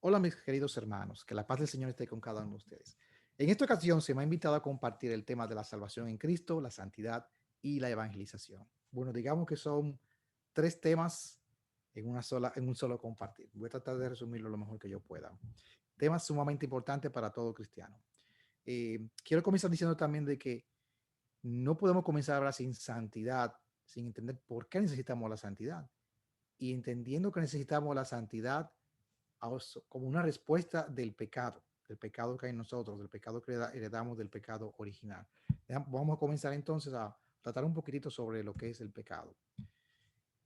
Hola mis queridos hermanos, que la paz del Señor esté con cada uno de ustedes. En esta ocasión se me ha invitado a compartir el tema de la salvación en Cristo, la santidad y la evangelización. Bueno, digamos que son tres temas en un solo compartir. Voy a tratar de resumirlo lo mejor que yo pueda. Temas sumamente importantes para todo cristiano. Quiero comenzar diciendo también de que no podemos comenzar a hablar sin santidad, sin entender por qué necesitamos la santidad. Y entendiendo que necesitamos la santidad como una respuesta del pecado que hay en nosotros, del pecado que heredamos del pecado original. Vamos a comenzar entonces a tratar un poquitito sobre lo que es el pecado.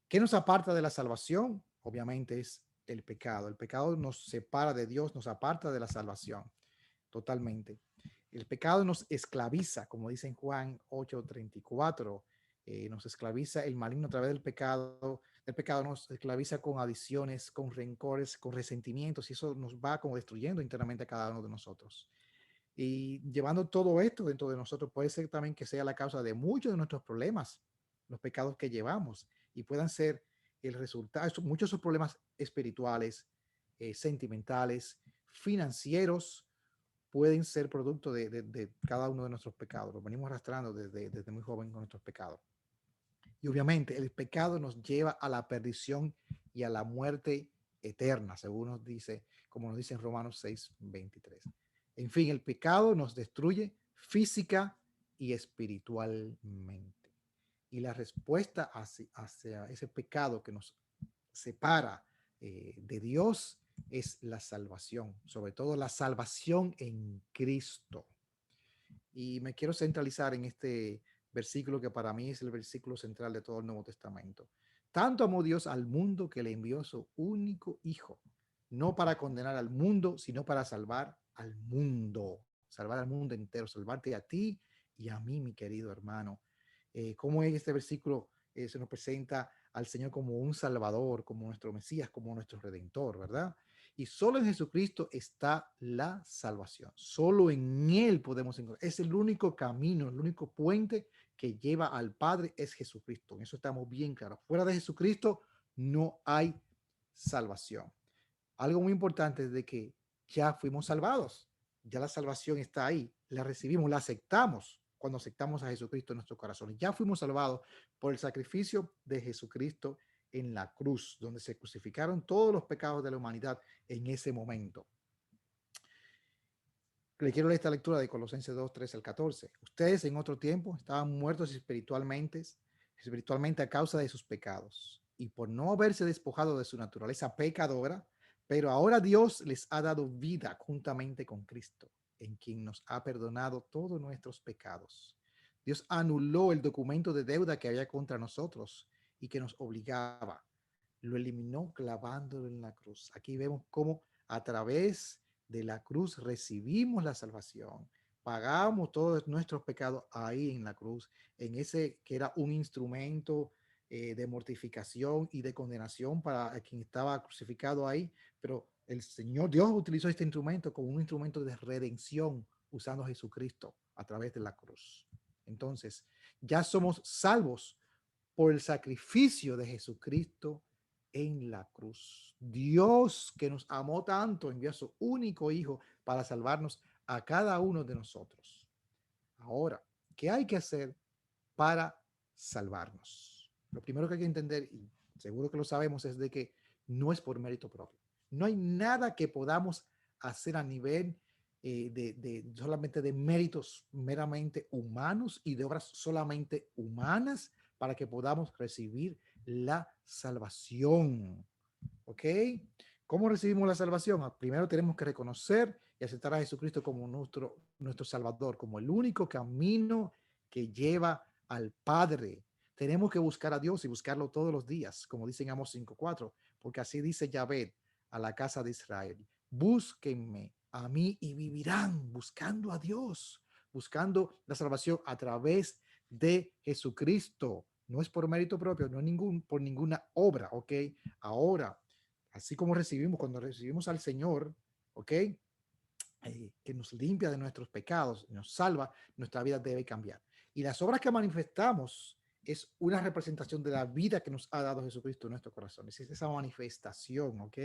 ¿Qué nos aparta de la salvación? Obviamente es el pecado. El pecado nos separa de Dios, nos aparta de la salvación totalmente. El pecado nos esclaviza, como dice en Juan 8:34, nos esclaviza el maligno a través del pecado. El pecado nos esclaviza con adiciones, con rencores, con resentimientos, y eso nos va como destruyendo internamente a cada uno de nosotros. Y llevando todo esto dentro de nosotros puede ser también que sea la causa de muchos de nuestros problemas, los pecados que llevamos, y puedan ser el resultado, muchos de esos problemas espirituales, sentimentales, financieros, pueden ser producto de cada uno de nuestros pecados. Los venimos arrastrando desde muy joven con nuestros pecados. Y obviamente el pecado nos lleva a la perdición y a la muerte eterna, según nos dice, como nos dice en Romanos 6:23. En fin, el pecado nos destruye física y espiritualmente. Y la respuesta hacia ese pecado que nos separa de Dios es la salvación, sobre todo la salvación en Cristo. Y me quiero centralizar en este versículo que para mí es el versículo central de todo el Nuevo Testamento. Tanto amó Dios al mundo que le envió su único hijo, no para condenar al mundo, sino para salvar al mundo entero, salvarte a ti y a mí, mi querido hermano. ¿Cómo es este versículo? Se nos presenta al Señor como un Salvador, como nuestro Mesías, como nuestro Redentor, ¿verdad? Y solo en Jesucristo está la salvación. Solo en Él podemos encontrar. Es el único camino, el único puente que lleva al Padre es Jesucristo. En eso estamos bien claros. Fuera de Jesucristo no hay salvación. Algo muy importante es de que ya fuimos salvados. Ya la salvación está ahí. La recibimos, la aceptamos cuando aceptamos a Jesucristo en nuestro corazón. Ya fuimos salvados por el sacrificio de Jesucristo en la cruz, donde se crucificaron todos los pecados de la humanidad en ese momento. Le quiero leer esta lectura de Colosenses 2, 13 al 14. Ustedes en otro tiempo estaban muertos espiritualmente a causa de sus pecados y por no haberse despojado de su naturaleza pecadora, pero ahora Dios les ha dado vida juntamente con Cristo, en quien nos ha perdonado todos nuestros pecados. Dios anuló el documento de deuda que había contra nosotros y que nos obligaba. Lo eliminó clavándolo en la cruz. Aquí vemos cómo a través de la cruz recibimos la salvación, pagamos todos nuestros pecados ahí en la cruz, en ese que era un instrumento de mortificación y de condenación para quien estaba crucificado ahí, pero el Señor Dios utilizó este instrumento como un instrumento de redención usando a Jesucristo a través de la cruz. Entonces, ya somos salvos por el sacrificio de Jesucristo en la cruz. Dios que nos amó tanto envió a su único hijo para salvarnos a cada uno de nosotros. Ahora, ¿qué hay que hacer para salvarnos? Lo primero que hay que entender, y seguro que lo sabemos, es de que no es por mérito propio. No hay nada que podamos hacer a nivel solamente de méritos meramente humanos y de obras solamente humanas para que podamos recibir la salvación. ¿Ok? ¿Cómo recibimos la salvación? Primero tenemos que reconocer y aceptar a Jesucristo como nuestro Salvador, como el único camino que lleva al Padre. Tenemos que buscar a Dios y buscarlo todos los días, como dice en Amos 5:4, porque así dice Yahvé a la casa de Israel. Búsquenme a mí y vivirán, buscando a Dios, buscando la salvación a través de Jesucristo. No es por mérito propio, no es por ninguna obra, ¿ok? Ahora, así como cuando recibimos al Señor, ¿ok? Que nos limpia de nuestros pecados, nos salva, nuestra vida debe cambiar. Y las obras que manifestamos es una representación de la vida que nos ha dado Jesucristo en nuestro corazón. Es esa manifestación, ¿ok?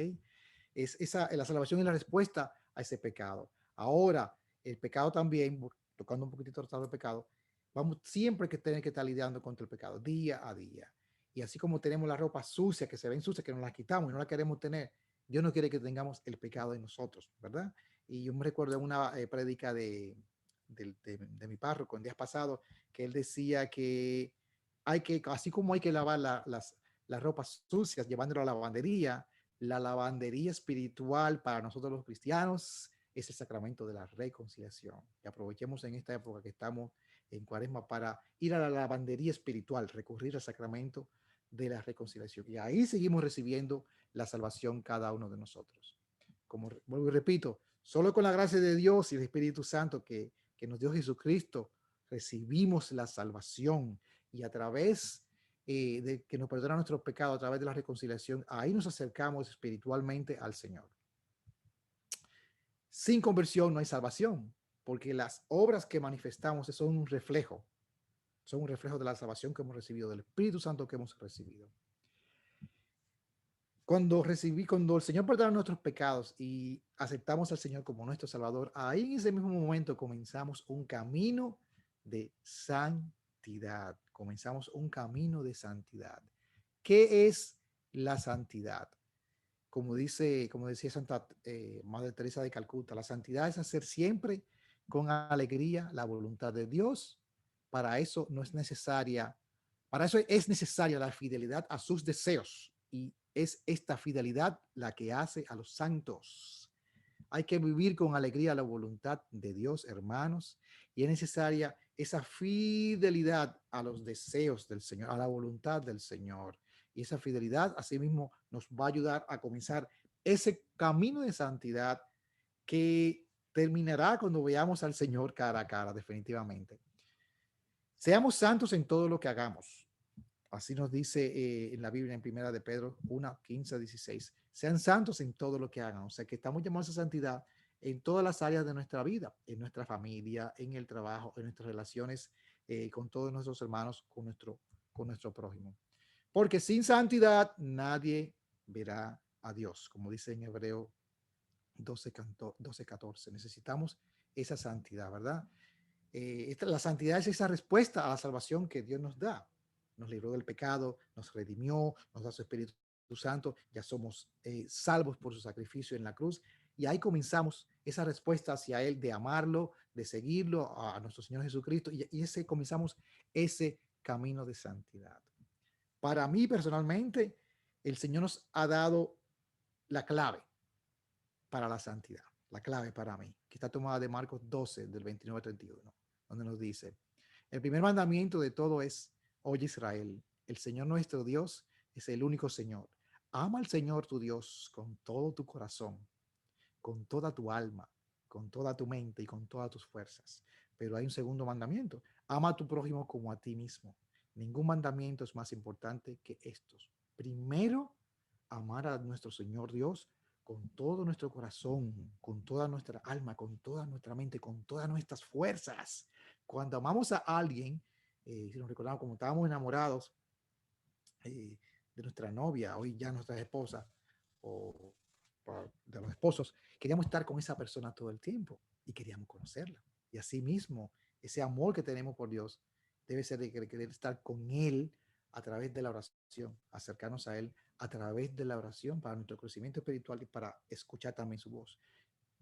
La salvación es la respuesta a ese pecado. Ahora, el pecado también, tocando un poquitito el pecado, vamos siempre que tener que estar lidiando contra el pecado, día a día. Y así como tenemos la ropa sucia, que se ven sucia, que nos la quitamos y no la queremos tener, Dios no quiere que tengamos el pecado en nosotros, ¿verdad? Y yo me recuerdo de una prédica de mi párroco en días pasados, que él decía que así como hay que lavar las ropas sucias llevándolo a la lavandería espiritual para nosotros los cristianos es el sacramento de la reconciliación. Y aprovechemos en esta época que estamos en Cuaresma para ir a la lavandería espiritual, recurrir al sacramento de la reconciliación. Y ahí seguimos recibiendo la salvación cada uno de nosotros. Como vuelvo y repito, solo con la gracia de Dios y el Espíritu Santo que nos dio Jesucristo, recibimos la salvación y a través de que nos perdona nuestros pecados, a través de la reconciliación, ahí nos acercamos espiritualmente al Señor. Sin conversión no hay salvación, porque las obras que manifestamos son un reflejo de la salvación que hemos recibido, del Espíritu Santo que hemos recibido. Cuando el Señor perdona nuestros pecados y aceptamos al Señor como nuestro Salvador, ahí en ese mismo momento comenzamos un camino de santidad. Comenzamos un camino de santidad. ¿Qué es la santidad? Como decía Santa Madre Teresa de Calcuta, la santidad es hacer siempre con alegría la voluntad de Dios. Para eso no es necesaria, para eso es necesaria la fidelidad a sus deseos y es esta fidelidad la que hace a los santos. Hay que vivir con alegría la voluntad de Dios, hermanos, y es necesaria esa fidelidad a los deseos del Señor, a la voluntad del Señor. Y esa fidelidad, asimismo, nos va a ayudar a comenzar ese camino de santidad que terminará cuando veamos al Señor cara a cara, definitivamente. Seamos santos en todo lo que hagamos. Así nos dice en la Biblia, en Primera de Pedro 1, 15, 16. Sean santos en todo lo que hagan. O sea, que estamos llamados a santidad en todas las áreas de nuestra vida, en nuestra familia, en el trabajo, en nuestras relaciones con todos nuestros hermanos, con nuestro prójimo. Porque sin santidad nadie verá a Dios, como dice en Hebreo 12, 14. Necesitamos esa santidad, ¿verdad? La santidad es esa respuesta a la salvación que Dios nos da. Nos libró del pecado, nos redimió, nos da su Espíritu Santo, ya somos salvos por su sacrificio en la cruz. Y ahí comenzamos esa respuesta hacia Él de amarlo, de seguirlo a nuestro Señor Jesucristo. Y comenzamos ese camino de santidad. Para mí personalmente, el Señor nos ha dado la clave para la santidad. La clave para mí, que está tomada de Marcos 12, del 29 al 31, donde nos dice, el primer mandamiento de todo es, oye Israel, el Señor nuestro Dios es el único Señor. Ama al Señor tu Dios con todo tu corazón, con toda tu alma, con toda tu mente y con todas tus fuerzas. Pero hay un segundo mandamiento, ama a tu prójimo como a ti mismo. Ningún mandamiento es más importante que estos. Primero, amar a nuestro Señor Dios con todo nuestro corazón, con toda nuestra alma, con toda nuestra mente, con todas nuestras fuerzas. Cuando amamos a alguien, si nos recordamos como estábamos enamorados de nuestra novia, hoy ya nuestra esposa, o de los esposos, queríamos estar con esa persona todo el tiempo y queríamos conocerla. Y así mismo, ese amor que tenemos por Dios debe ser de querer estar con Él a través de la oración, acercarnos a Él a través de la oración para nuestro crecimiento espiritual y para escuchar también su voz.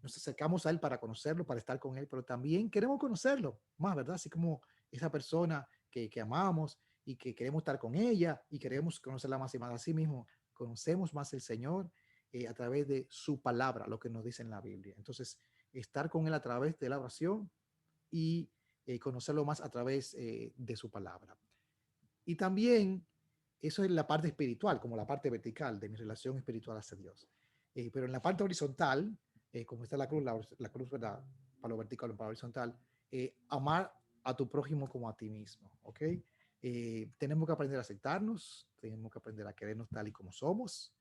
Nos acercamos a Él para conocerlo, para estar con Él, pero también queremos conocerlo más, ¿verdad? Así como esa persona que amamos y que queremos estar con ella y queremos conocerla más y más. Así mismo, conocemos más el Señor a través de su palabra, lo que nos dice en la Biblia. Entonces, estar con Él a través de la oración y conocerlo más a través de su palabra. Y también eso es la parte espiritual, como la parte vertical de mi relación espiritual hacia Dios. Pero en la parte horizontal, como está la cruz, ¿verdad? Para lo vertical, para lo horizontal, amar a tu prójimo como a ti mismo, ¿ok? Tenemos que aprender a aceptarnos, tenemos que aprender a querernos tal y como somos,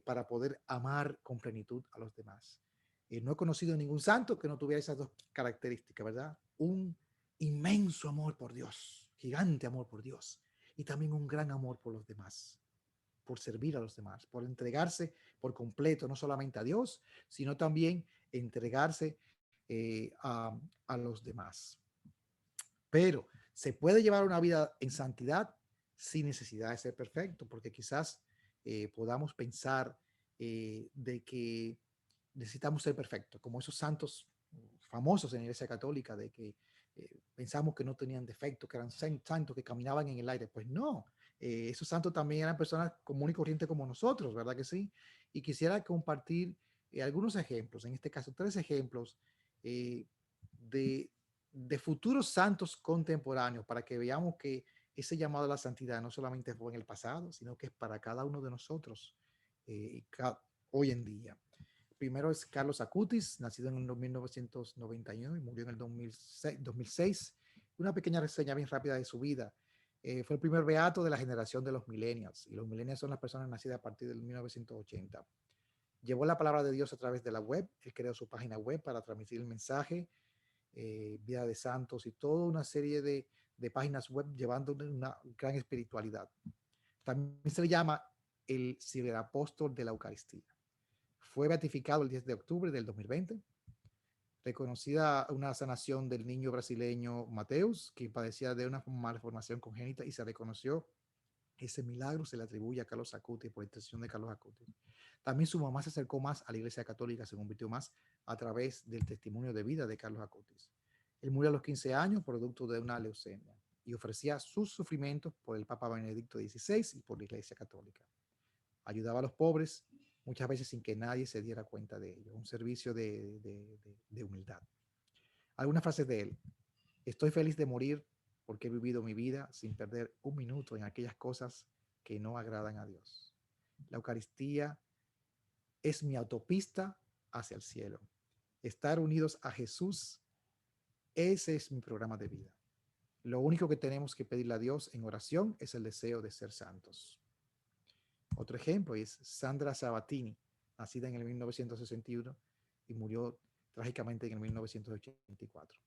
para poder amar con plenitud a los demás. No he conocido ningún santo que no tuviera esas dos características, ¿verdad? Un inmenso amor por Dios, gigante amor por Dios, y también un gran amor por los demás. por servir a los demás, por entregarse por completo, no solamente a Dios, sino también entregarse a los demás. Pero se puede llevar una vida en santidad sin necesidad de ser perfecto, porque quizás podamos pensar de que necesitamos ser perfectos, como esos santos famosos en la Iglesia Católica, de que pensamos que no tenían defecto, que eran santos, que caminaban en el aire. Pues no, esos santos también eran personas común y corriente como nosotros, ¿verdad que sí? Y quisiera compartir algunos ejemplos, en este caso 3 ejemplos eh, de, de futuros santos contemporáneos, para que veamos que ese llamado a la santidad no solamente fue en el pasado, sino que es para cada uno de nosotros eh, hoy en día. Primero es Carlos Acutis, nacido en 1991 y murió en el 2006. Una pequeña reseña bien rápida de su vida. Fue el primer beato de la generación de los millennials, y los millennials son las personas nacidas a partir del 1980. Llevó la palabra de Dios a través de la web. Él creó su página web para transmitir el mensaje, vida de santos y toda una serie de páginas web llevando una gran espiritualidad. También se le llama el ciberapóstol de la Eucaristía. Fue beatificado el 10 de octubre del 2020. Reconocida una sanación del niño brasileño Mateus, que padecía de una malformación congénita, y se reconoció ese milagro, se le atribuye a Carlos Acutis por intercesión de Carlos Acutis. También su mamá se acercó más a la Iglesia Católica, se convirtió más a través del testimonio de vida de Carlos Acutis. Él murió a los 15 años producto de una leucemia y ofrecía sus sufrimientos por el Papa Benedicto XVI y por la Iglesia Católica. Ayudaba a los pobres, muchas veces sin que nadie se diera cuenta de ello. Un servicio de humildad. Algunas frases de él. Estoy feliz de morir porque he vivido mi vida sin perder un minuto en aquellas cosas que no agradan a Dios. La Eucaristía es mi autopista hacia el cielo. Estar unidos a Jesús, ese es mi programa de vida. Lo único que tenemos que pedirle a Dios en oración es el deseo de ser santos. Otro ejemplo es Sandra Sabatini, nacida en el 1961 y murió trágicamente en el 1984.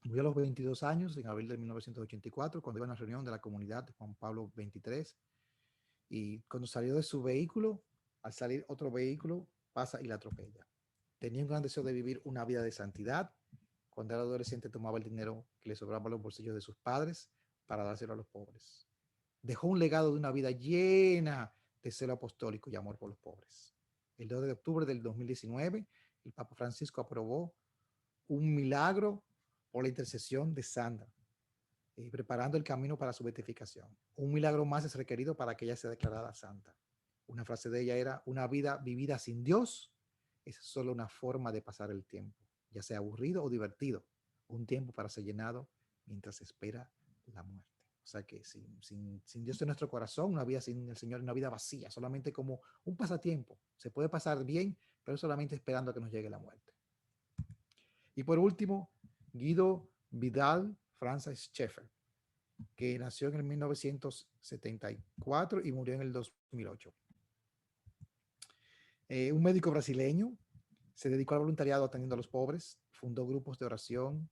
Murió a los 22 años, en abril de 1984, cuando iba a una reunión de la comunidad de Juan Pablo XXIII. Y cuando salió de su vehículo, al salir otro vehículo, pasa y la atropella. Tenía un gran deseo de vivir una vida de santidad. Cuando era adolescente, tomaba el dinero que le sobraba a los bolsillos de sus padres para dárselo a los pobres. Dejó un legado de una vida llena de celo apostólico y amor por los pobres. El 2 de octubre del 2019, el Papa Francisco aprobó un milagro por la intercesión de Sandra, preparando el camino para su beatificación. Un milagro más es requerido para que ella sea declarada santa. Una frase de ella era: una vida vivida sin Dios es solo una forma de pasar el tiempo, ya sea aburrido o divertido, un tiempo para ser llenado mientras espera la muerte. O sea que sin Dios en nuestro corazón, una vida sin el Señor es una vida vacía, solamente como un pasatiempo. Se puede pasar bien, pero solamente esperando a que nos llegue la muerte. Y por último, Guido Vidal Francis Schaeffer, que nació en el 1974 y murió en el 2008. Un médico brasileño, se dedicó al voluntariado atendiendo a los pobres, fundó grupos de oración,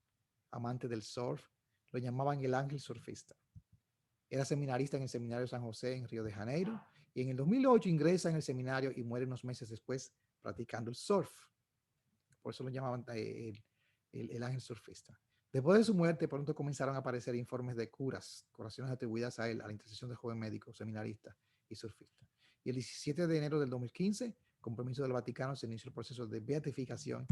amante del surf, lo llamaban el ángel surfista. Era seminarista en el Seminario San José en Río de Janeiro, y en el 2008 ingresa en el seminario y muere unos meses después practicando el surf. Por eso lo llamaban el ángel surfista. Después de su muerte, pronto comenzaron a aparecer informes de curas, curaciones atribuidas a él, a la intercesión del joven médico, seminarista y surfista. Y el 17 de enero del 2015, con permiso del Vaticano, se inició el proceso de beatificación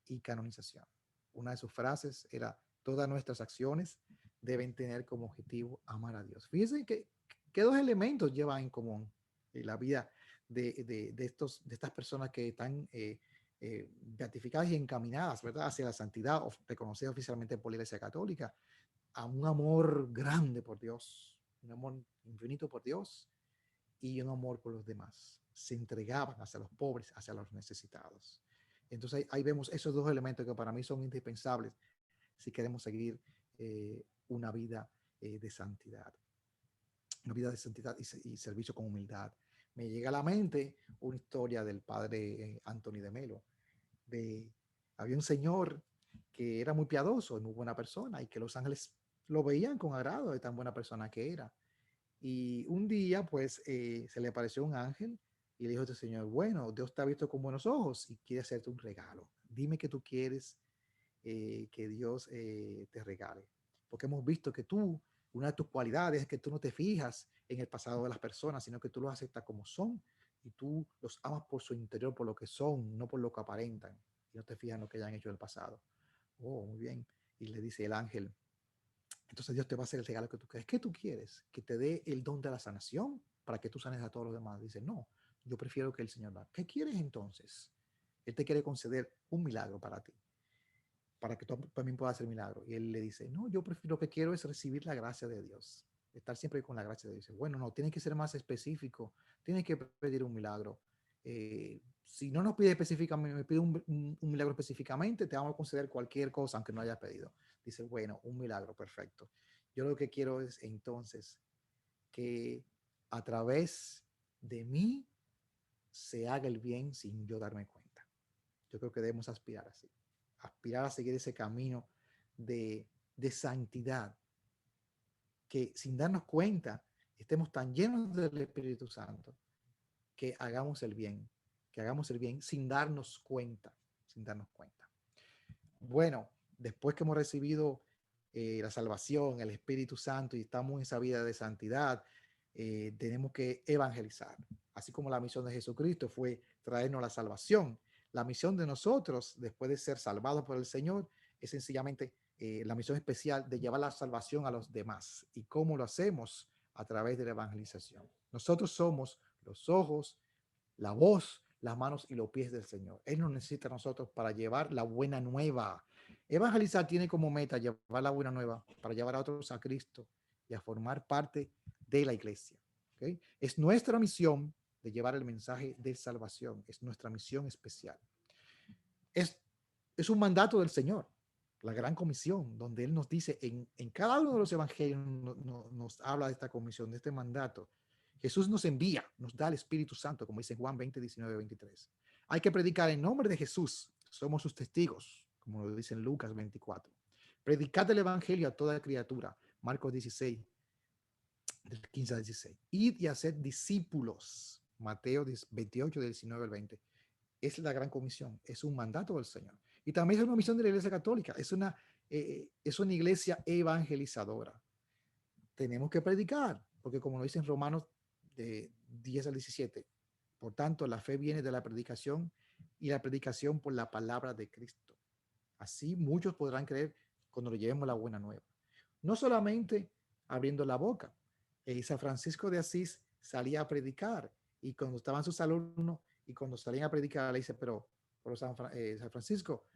y canonización. Una de sus frases era: todas nuestras acciones deben tener como objetivo amar a Dios. Fíjense que 2 elementos llevan en común la vida de estas personas que están beatificadas y encaminadas, ¿verdad?, hacia la santidad, reconocida oficialmente por la Iglesia Católica, a un amor grande por Dios, un amor infinito por Dios y un amor por los demás. Se entregaban hacia los pobres, hacia los necesitados. Entonces ahí vemos esos 2 elementos que para mí son indispensables si queremos seguir una vida de santidad. Una vida de santidad y servicio con humildad. Me llega a la mente una historia del padre Anthony de Melo. Había un señor que era muy piadoso y muy buena persona, y que los ángeles lo veían con agrado de tan buena persona que era. Y un día, pues, se le apareció un ángel y le dijo a este señor, bueno, Dios te ha visto con buenos ojos y quiere hacerte un regalo. Dime qué tú quieres que Dios te regale. Porque hemos visto que tú, una de tus cualidades es que tú no te fijas en el pasado de las personas, sino que tú los aceptas como son y tú los amas por su interior, por lo que son, no por lo que aparentan. Y no te fijas en lo que hayan hecho en el pasado. Oh, muy bien. Y le dice el ángel, entonces Dios te va a hacer el regalo que tú quieres. ¿Qué tú quieres? Que te dé el don de la sanación para que tú sanes a todos los demás. Dice, no, yo prefiero que el Señor da. ¿Qué quieres entonces? Él te quiere conceder un milagro para ti, para que tú también puedas hacer milagro. Y él le dice, no, yo prefiero, lo que quiero es recibir la gracia de Dios, estar siempre con la gracia de Dios. Dice, bueno, no, tiene que ser más específico, tiene que pedir un milagro. Si no nos pide específicamente, me pide un milagro específicamente, te vamos a conceder cualquier cosa, aunque no hayas pedido. Dice, bueno, un milagro, perfecto. Yo lo que quiero es entonces que a través de mí se haga el bien sin yo darme cuenta. Yo creo que debemos aspirar así, aspirar a seguir ese camino de santidad, que sin darnos cuenta estemos tan llenos del Espíritu Santo que hagamos el bien, que hagamos el bien sin darnos cuenta, sin darnos cuenta. Bueno, después que hemos recibido la salvación, el Espíritu Santo y estamos en esa vida de santidad, tenemos que evangelizar. Así como la misión de Jesucristo fue traernos la salvación, la misión de nosotros, después de ser salvados por el Señor, es sencillamente la misión especial de llevar la salvación a los demás. ¿Y cómo lo hacemos? A través de la evangelización. Nosotros somos los ojos, la voz, las manos y los pies del Señor. Él nos necesita a nosotros para llevar la buena nueva. Evangelizar tiene como meta llevar la buena nueva para llevar a otros a Cristo y a formar parte de la iglesia. ¿Okay? Es nuestra misión de llevar el mensaje de salvación. Es nuestra misión especial. Es, es un mandato del Señor, la gran comisión, donde Él nos dice en cada uno de los evangelios nos habla de esta comisión, de este mandato. Jesús nos envía, nos da el Espíritu Santo, como dice Juan 20, 19, 23. Hay que predicar en nombre de Jesús. Somos sus testigos, como lo dice en Lucas 24. Predicad el evangelio a toda criatura. Marcos 16, del 15 al 16. Id y hacer discípulos. Mateo 28, 19 al 20. Es la gran comisión, es un mandato del Señor. Y también es una misión de la Iglesia Católica, es una iglesia evangelizadora. Tenemos que predicar, porque como lo dice en Romanos de 10 al 17, por tanto, la fe viene de la predicación y la predicación por la palabra de Cristo. Así muchos podrán creer cuando le llevemos la buena nueva. No solamente abriendo la boca. San Francisco de Asís salía a predicar y cuando estaban sus alumnos y cuando salían a predicar le dice, pero San Francisco,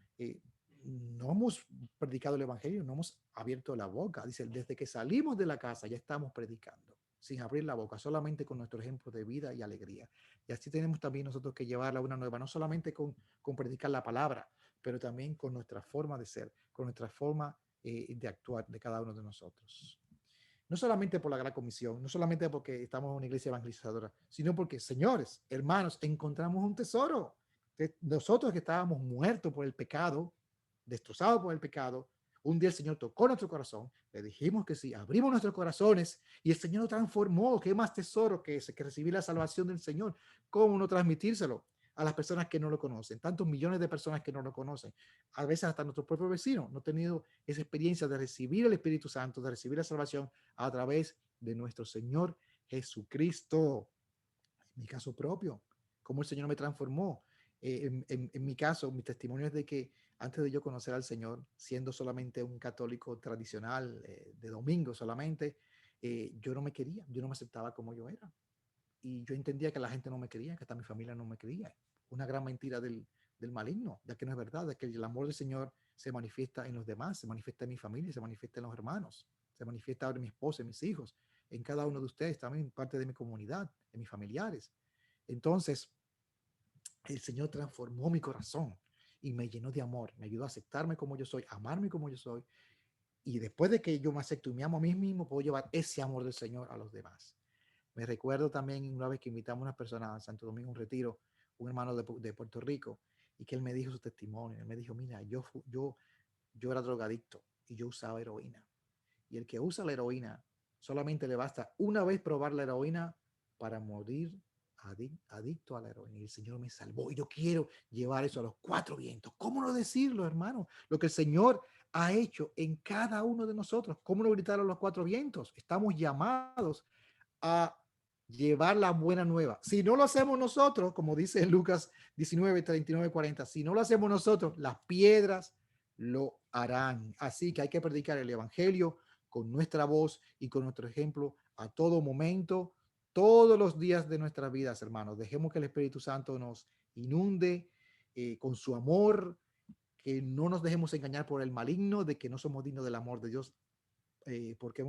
no hemos predicado el evangelio, no hemos abierto la boca. Dice, desde que salimos de la casa ya estamos predicando, sin abrir la boca, solamente con nuestro ejemplo de vida y alegría. Y así tenemos también nosotros que llevarla una nueva, no solamente con predicar la palabra, pero también con nuestra forma de ser, con nuestra forma de actuar de cada uno de nosotros. No solamente por la gran comisión, no solamente porque estamos en una iglesia evangelizadora, sino porque, señores, hermanos, encontramos un tesoro. Nosotros que estábamos muertos por el pecado, destrozados por el pecado, un día el Señor tocó nuestro corazón, le dijimos que sí, abrimos nuestros corazones y el Señor nos transformó. ¿Qué más tesoro que ese, que recibir la salvación del Señor? ¿Cómo no transmitírselo a las personas que no lo conocen? Tantos millones de personas que no lo conocen. A veces hasta nuestros propios vecinos no han tenido esa experiencia de recibir el Espíritu Santo, de recibir la salvación a través de nuestro Señor Jesucristo. En mi caso propio, cómo el Señor me transformó. En mi caso, mi testimonio es de que antes de yo conocer al Señor, siendo solamente un católico tradicional, de domingo solamente, yo no me quería, yo no me aceptaba como yo era. Y yo entendía que la gente no me quería, que hasta mi familia no me quería. Una gran mentira del maligno, ya que no es verdad, de que el amor del Señor se manifiesta en los demás, se manifiesta en mi familia, se manifiesta en los hermanos, se manifiesta ahora en mi esposa, en mis hijos, en cada uno de ustedes, también parte de mi comunidad, en mis familiares. Entonces, el Señor transformó mi corazón y me llenó de amor, me ayudó a aceptarme como yo soy, amarme como yo soy. Y después de que yo me acepto y me amo a mí mismo, puedo llevar ese amor del Señor a los demás. Me recuerdo también una vez que invitamos a una persona a Santo Domingo, un retiro, un hermano de Puerto Rico, y que él me dijo su testimonio. Él me dijo, mira, yo era drogadicto y yo usaba heroína. Y el que usa la heroína solamente le basta una vez probar la heroína para morir adicto a la heroína. Y el Señor me salvó y yo quiero llevar eso a los cuatro vientos. ¿Cómo no decirlo, hermano? Lo que el Señor ha hecho en cada uno de nosotros. ¿Cómo no gritar a los cuatro vientos? Estamos llamados a llevar la buena nueva. Si no lo hacemos nosotros, como dice Lucas 19, 39, 40, si no lo hacemos nosotros, las piedras lo harán. Así que hay que predicar el evangelio con nuestra voz y con nuestro ejemplo a todo momento, todos los días de nuestras vidas, hermanos. Dejemos que el Espíritu Santo nos inunde con su amor, que no nos dejemos engañar por el maligno, de que no somos dignos del amor de Dios porque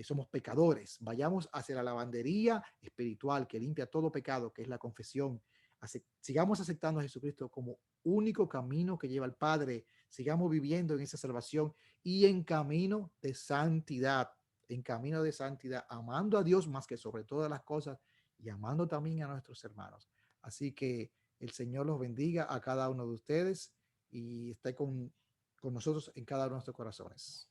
somos pecadores. Vayamos hacia la lavandería espiritual que limpia todo pecado, que es la confesión. Sigamos aceptando a Jesucristo como único camino que lleva al Padre. Sigamos viviendo en esa salvación y en camino de santidad, amando a Dios más que sobre todas las cosas y amando también a nuestros hermanos. Así que el Señor los bendiga a cada uno de ustedes y esté con nosotros en cada uno de nuestros corazones.